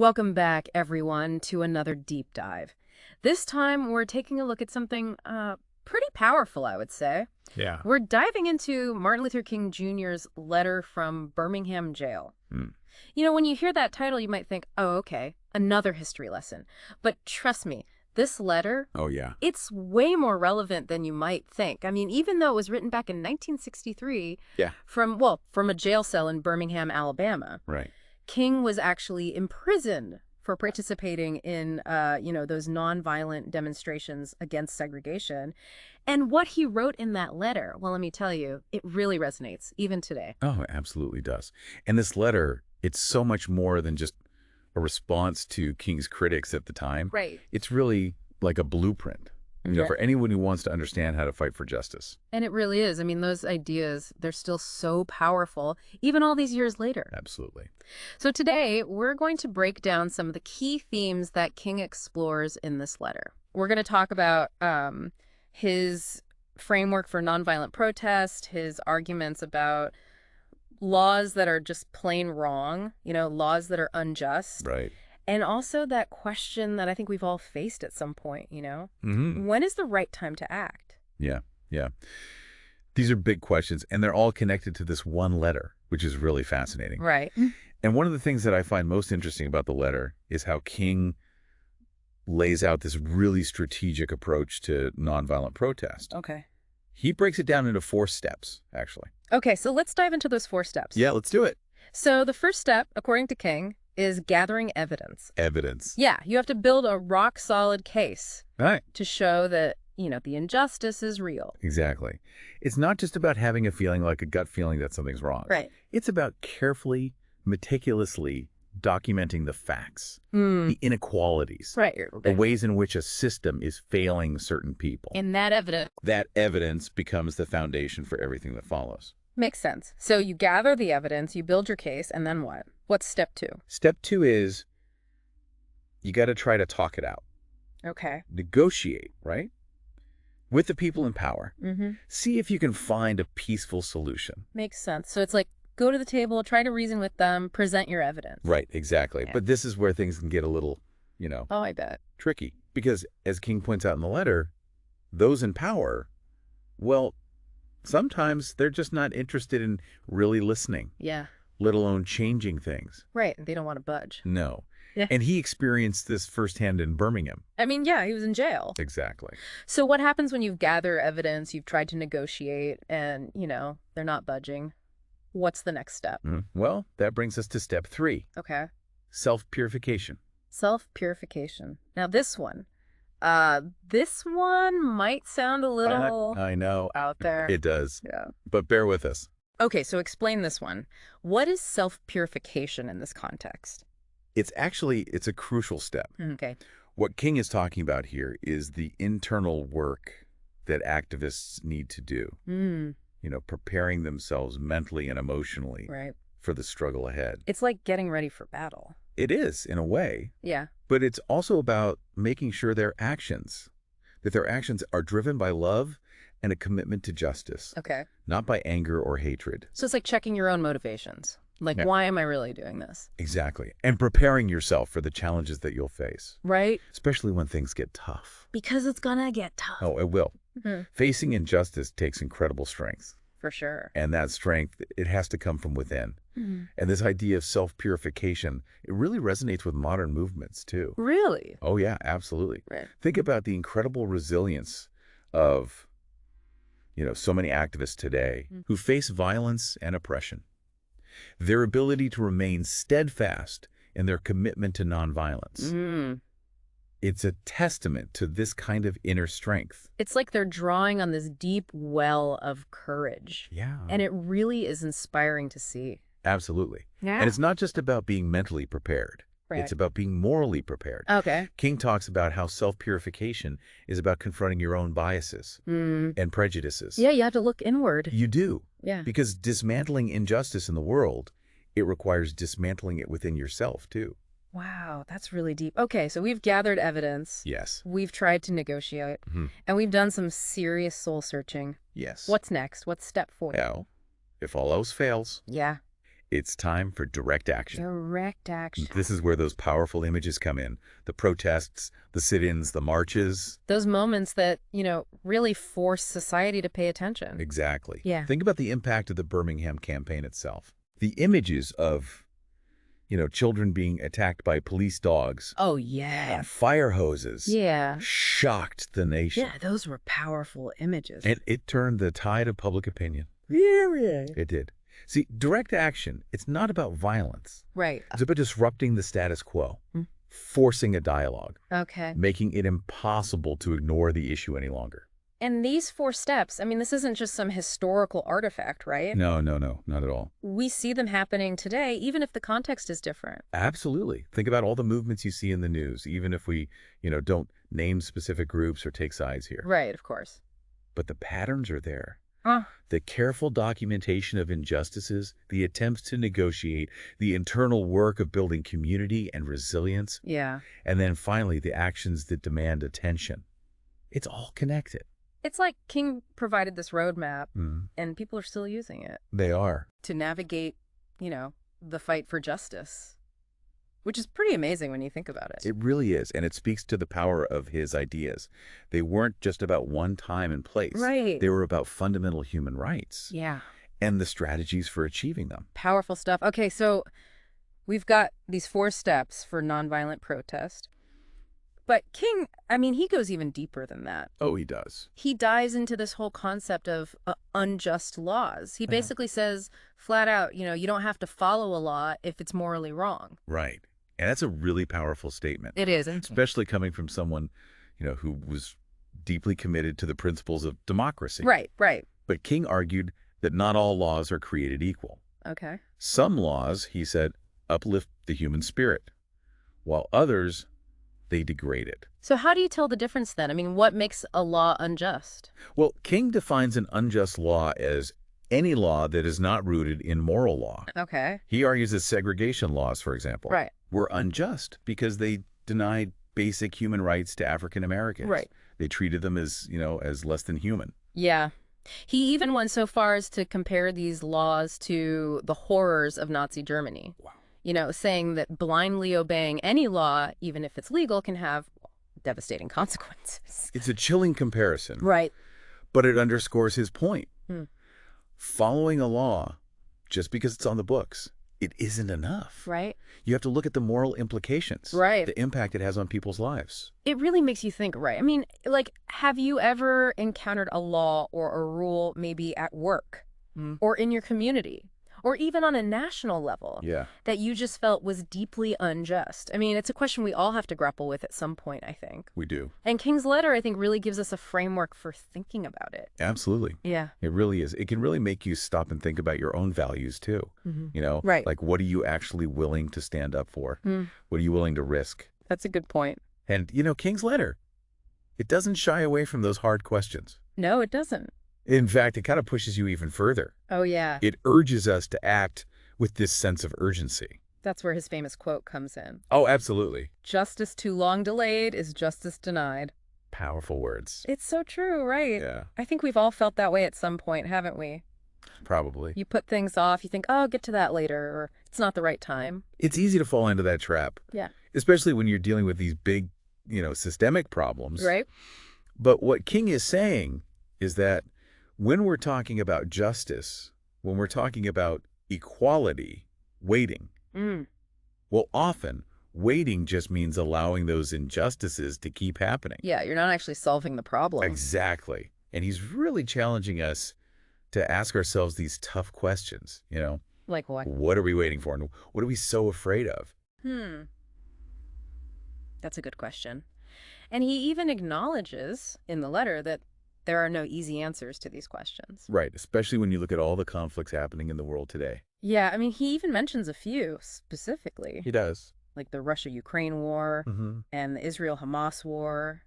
Welcome back, everyone, to another deep dive. This time, we're taking a look at something pretty powerful, I would say. Yeah. We're diving into Martin Luther King Jr.'s letter from Birmingham Jail. Mm. You know, when you hear that title, you might think, oh, okay, another history lesson. But trust me, this letter, Oh, yeah. it's way more relevant than you might think. I mean, even though it was written back in 1963 Yeah. from a jail cell in Birmingham, Alabama. Right. King was actually imprisoned for participating in, those nonviolent demonstrations against segregation. And what he wrote in that letter, well, let me tell you, it really resonates, even today. Oh, it absolutely does. And this letter, it's so much more than just a response to King's critics at the time. Right. It's really like a blueprint, Yeah. for anyone who wants to understand how to fight for justice. And it really is. I mean, those ideas, they're still so powerful, even all these years later. Absolutely. So today, we're going to break down some of the key themes that King explores in this letter. We're going to talk about his framework for nonviolent protest, his arguments about laws that are just plain wrong, laws that are unjust. Right. And also that question that I think we've all faced at some point, Mm-hmm. when is the right time to act? Yeah. Yeah. These are big questions, and they're all connected to this one letter, which is really fascinating. Right. And one of the things that I find most interesting about the letter is how King lays out this really strategic approach to nonviolent protest. Okay. He breaks it down into 4 steps, actually. Okay, so let's dive into those 4 steps. Yeah, let's do it. So the first step, according to King, is gathering evidence. Evidence. Yeah, you have to build a rock-solid case Right. to show that, the injustice is real. Exactly. It's not just about having a feeling, like a gut feeling that something's wrong. Right. It's about carefully, meticulously documenting the facts, the inequalities, Right. the ways in which a system is failing certain people. And that evidence That evidence becomes the foundation for everything that follows. makes sense. So you gather the evidence, you build your case, and then what? What's step 2? Step 2 is you got to try to talk it out. Okay. Negotiate, right? With the people in power. Mm-hmm. See if you can find a peaceful solution. Makes sense. So it's like, go to the table, try to reason with them, present your evidence. Right, exactly. Yeah. But this is where things can get a little, Oh, I bet. tricky. Because as King points out in the letter, those in power, well, sometimes they're just not interested in really listening, Yeah. let alone changing things. Right. They don't want to budge. No. Yeah. And he experienced this firsthand in Birmingham. I mean, yeah, he was in jail. Exactly. So what happens when you've gathered evidence, you've tried to negotiate, and, they're not budging? What's the next step? Well, that brings us to step 3, Okay. self-purification. Self-purification. Now, this one might sound a little I know. out there. It does. Yeah. But bear with us. Okay, so explain this one. What is self-purification in this context? It's a crucial step. Okay. What King is talking about here is the internal work that activists need to do, preparing themselves mentally and emotionally Right. for the struggle ahead. It's like getting ready for battle. It is, in a way, Yeah. but it's also about making sure their actions are driven by love and a commitment to justice, Okay. not by anger or hatred. So it's like checking your own motivations. Like, Yeah. why am I really doing this? Exactly. And preparing yourself for the challenges that you'll face, Right? especially when things get tough. Because it's gonna get tough. Oh, it will. Mhm. Facing injustice takes incredible strength. For sure. And that strength, it has to come from within. Mhm. And this idea of self-purification, it really resonates with modern movements, too. Really? Oh, yeah, absolutely. Right. Think about the incredible resilience of, so many activists today who face violence and oppression. Their ability to remain steadfast in their commitment to nonviolence. It's a testament to this kind of inner strength. It's like they're drawing on this deep well of courage. Yeah. And it really is inspiring to see. Absolutely. Yeah. And it's not just about being mentally prepared. Right. It's about being morally prepared. Okay. King talks about how self-purification is about confronting your own biases and prejudices. Yeah, you have to look inward. You do. Yeah. Because dismantling injustice in the world, it requires dismantling it within yourself, too. Wow, that's really deep. Okay, so we've gathered evidence. Yes. We've tried to negotiate. And we've done some serious soul searching. Yes. What's next? What's step 4? Now, if all else fails, Yeah. It's time for direct action. Direct action. This is where those powerful images come in. The protests, the sit-ins, the marches. Those moments that, really force society to pay attention. Exactly. Yeah. Think about the impact of the Birmingham campaign itself. The images of, children being attacked by police dogs. Oh, yeah. And fire hoses. Yeah. Shocked the nation. Yeah, those were powerful images. And it turned the tide of public opinion. Yeah. It did. See, direct action, it's not about violence. Right. It's about disrupting the status quo, forcing a dialogue, Okay. making it impossible to ignore the issue any longer. And these 4 steps, this isn't just some historical artifact, right? No, not at all. We see them happening today, even if the context is different. Absolutely. Think about all the movements you see in the news, even if we, don't name specific groups or take sides here. Right, of course. But the patterns are there. Huh. The careful documentation of injustices, the attempts to negotiate, the internal work of building community and resilience, Yeah. and then finally the actions that demand attention. It's all connected. It's like King provided this roadmap, Mm. and people are still using it They are. to navigate, the fight for justice, which is pretty amazing when you think about it. It really is, and it speaks to the power of his ideas. They weren't just about one time and place. Right. They were about fundamental human rights Yeah. and the strategies for achieving them. Powerful stuff. Okay, so we've got these 4 steps for nonviolent protest. But King, he goes even deeper than that. Oh, he does. He dives into this whole concept of unjust laws. He basically says flat out, you don't have to follow a law if it's morally wrong. Right. And that's a really powerful statement. It is. Especially coming from someone, who was deeply committed to the principles of democracy. Right. But King argued that not all laws are created equal. Okay. Some laws, he said, uplift the human spirit, while others, they degrade it. So how do you tell the difference then? What makes a law unjust? Well, King defines an unjust law as any law that is not rooted in moral law. Okay. He argues that segregation laws, for example, Right. were unjust because they denied basic human rights to African Americans. Right. They treated them as, as less than human. Yeah. He even went so far as to compare these laws to the horrors of Nazi Germany. Wow. Saying that blindly obeying any law, even if it's legal, can have devastating consequences. It's a chilling comparison. Right. But it underscores his point. Hmm. Following a law, just because it's on the books, it isn't enough. Right. You have to look at the moral implications. Right. The impact it has on people's lives. It really makes you think, right? Have you ever encountered a law or a rule maybe at work or in your community or even on a national level Yeah. that you just felt was deeply unjust? It's a question we all have to grapple with at some point, I think. We do. And King's letter, I think, really gives us a framework for thinking about it. Absolutely. Yeah. It really is. It can really make you stop and think about your own values too. Right. Like, what are you actually willing to stand up for? What are you willing to risk? That's a good point. And, King's letter, it doesn't shy away from those hard questions. No, it doesn't. In fact, it kind of pushes you even further. Oh, yeah. It urges us to act with this sense of urgency. That's where his famous quote comes in. Oh, absolutely. Justice too long delayed is justice denied. Powerful words. It's so true, right? Yeah, I think we've all felt that way at some point, haven't we? probably. You put things off, you think, oh, I'll get to that later, or it's not the right time. It's easy to fall into that trap. Yeah. Especially when you're dealing with these big, systemic problems. Right? But what King is saying is that when we're talking about justice, when we're talking about equality, waiting, well, often waiting just means allowing those injustices to keep happening. Yeah, you're not actually solving the problem. Exactly. And he's really challenging us to ask ourselves these tough questions, Like what? What are we waiting for? And what are we so afraid of? That's a good question. And he even acknowledges in the letter that there are no easy answers to these questions. Right, especially when you look at all the conflicts happening in the world today. Yeah, he even mentions a few specifically, He does. like the Russia-Ukraine war Mm-hmm. and the Israel-Hamas war.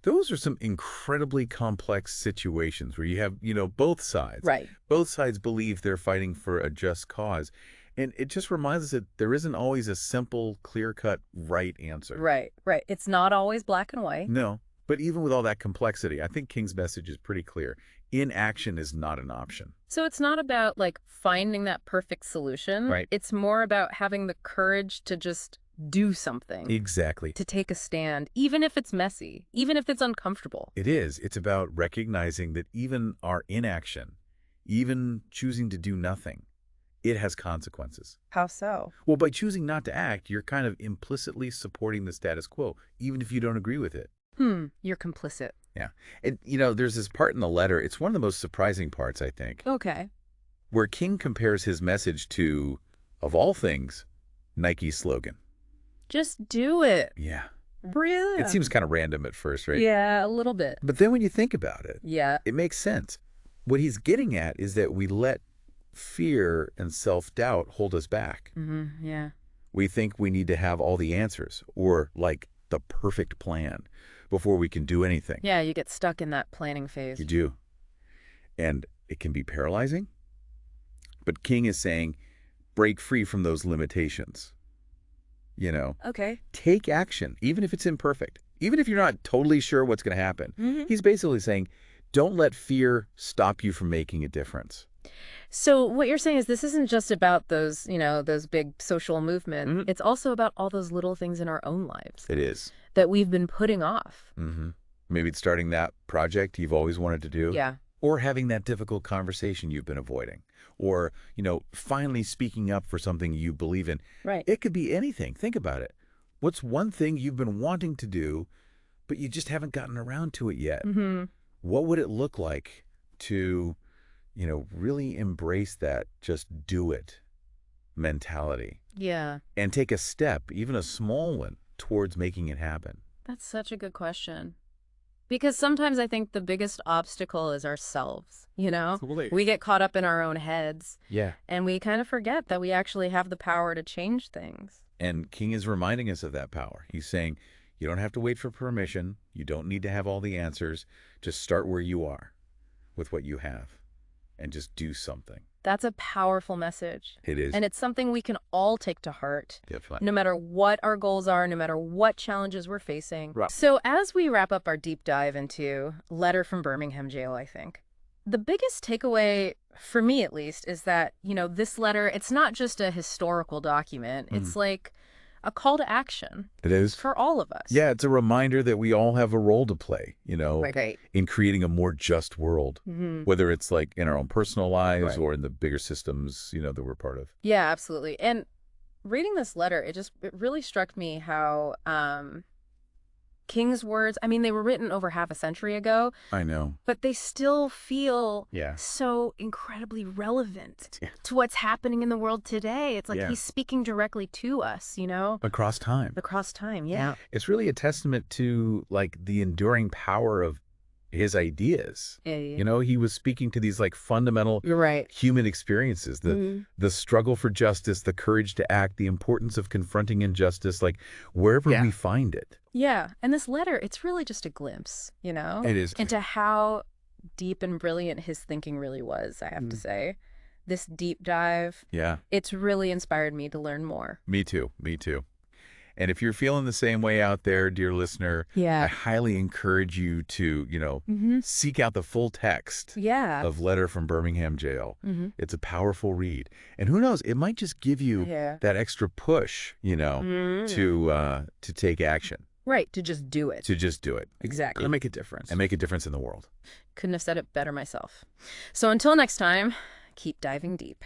Those are some incredibly complex situations where you have, both sides. Right. Both sides believe they're fighting for a just cause. And it just reminds us that there isn't always a simple, clear-cut, right answer. Right. It's not always black and white. No. But even with all that complexity, I think King's message is pretty clear. Inaction is not an option. So it's not about like finding that perfect solution. Right. It's more about having the courage to just do something, Exactly. to take a stand, even if it's messy, even if it's uncomfortable. It is. It's about recognizing that even our inaction, even choosing to do nothing, it has consequences. How so? Well, by choosing not to act, you're kind of implicitly supporting the status quo, even if you don't agree with it. You're complicit. Yeah. And, there's this part in the letter, it's one of the most surprising parts, I think, Okay. where King compares his message to, of all things, Nike's slogan. Just do it. Yeah. Really? It seems kind of random at first, right? Yeah, a little bit. But then when you think about it, Yeah. it makes sense. What he's getting at is that we let fear and self-doubt hold us back. Yeah. We think we need to have all the answers or, like, the perfect plan before we can do anything. Yeah, you get stuck in that planning phase. You do. And it can be paralyzing. But King is saying, break free from those limitations. Okay. Take action, even if it's imperfect. Even if you're not totally sure what's going to happen. He's basically saying, don't let fear stop you from making a difference. So what you're saying is this isn't just about those, those big social movements. It's also about all those little things in our own lives It is. that we've been putting off. Maybe it's starting that project you've always wanted to do. Yeah. Or having that difficult conversation you've been avoiding. Or, finally speaking up for something you believe in. Right. It could be anything. Think about it. What's one thing you've been wanting to do, but you just haven't gotten around to it yet? What would it look like to, really embrace that just do it mentality? Yeah. And take a step, even a small one, towards making it happen? That's such a good question. Because sometimes I think the biggest obstacle is ourselves, Totally. We get caught up in our own heads. Yeah. And we kind of forget that we actually have the power to change things. And King is reminding us of that power. He's saying, you don't have to wait for permission. You don't need to have all the answers. Just start where you are with what you have and just do something. That's a powerful message. It is. And it's something we can all take to heart, Definitely. no matter what our goals are, no matter what challenges we're facing. Right. So as we wrap up our deep dive into Letter from Birmingham Jail, I think, the biggest takeaway, for me at least, is that, this letter, it's not just a historical document. It's like a call to action. It is. For all of us. Yeah, it's a reminder that we all have a role to play, Right. in creating a more just world, whether it's like in our own personal lives or in the bigger systems, that we're part of. Yeah, absolutely. And reading this letter, it really struck me how King's words, they were written over half a century ago. I know. But they still feel Yeah. so incredibly relevant to what's happening in the world today. It's like he's speaking directly to us, Across time. Across time, yeah. It's really a testament to like the enduring power of his ideas. Yeah. He was speaking to these like fundamental You're right. human experiences, the struggle for justice, the courage to act, the importance of confronting injustice, like wherever we find it. Yeah. And this letter, it's really just a glimpse, It is. into how deep and brilliant his thinking really was, I have to say. This deep dive. Yeah. It's really inspired me to learn more. Me too. And if you're feeling the same way out there, dear listener, I highly encourage you to, seek out the full text of Letter from Birmingham Jail. It's a powerful read. And who knows, it might just give you that extra push, to take action. Right, to just do it. To just do it. Exactly. And make a difference. And make a difference in the world. Couldn't have said it better myself. So until next time, keep diving deep.